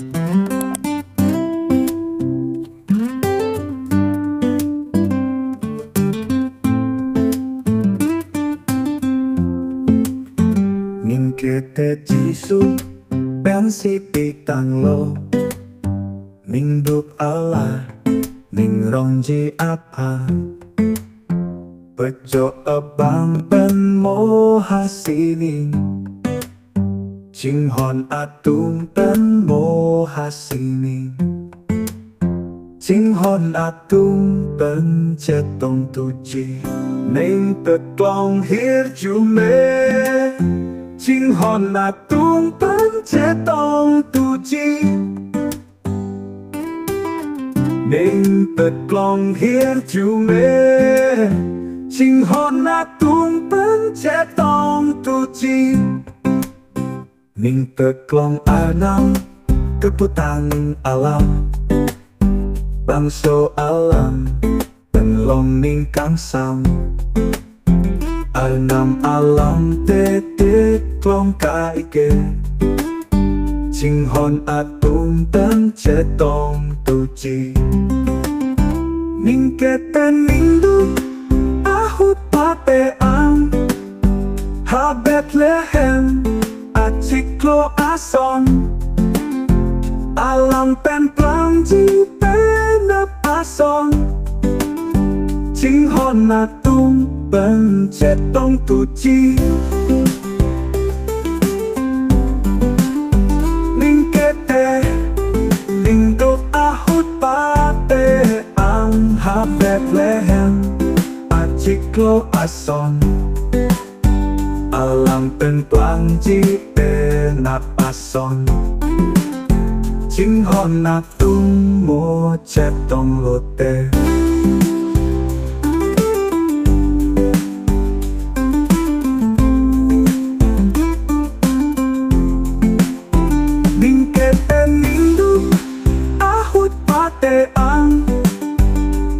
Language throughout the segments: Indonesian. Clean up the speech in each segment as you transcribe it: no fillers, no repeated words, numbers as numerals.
Ning kete jisu pensi pitang lo ning dup ala ning rongji apa bejo abang ben mo hasini Jinghon atung ben mo hasini Jinghon atung ben chetong tuji ning teklong hir jume Jinghon atung ben chetong tuji ning teklong hir jume Jinghon atung ben chetong tuji ning teklong anam keputang alam bangso alam penlong ning kangsam anam alam tetek klong kaike Jinghon atung ben chetong tuji ning keten nindu ahut papeang ha Bethlehem Aciklo ason alam pen plangji penap ason Jinghon atung ben chetong tuji ning kete ning duk ahut pate ang ha Bethlehem Aciklo ason alam pen plangji penap ason Jinghon atung mo chetong lote ning kete nindu ahut pate ang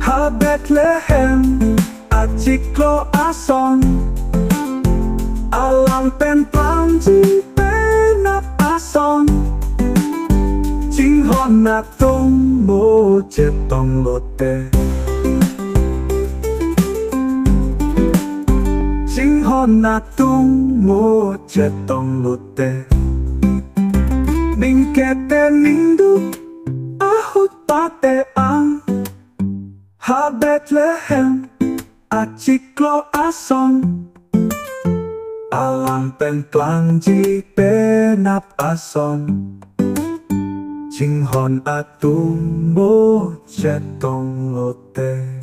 ha Bethlehem Aciklo ason alam pen plangji penap ason Jinghon atung mo chetong lote Jinghon atung mo chetong lote ning kete nindu ahut pate ang ha Bethlehem Aciklo ason alam pen plangji penap ason Jinghon atung mo chetong lote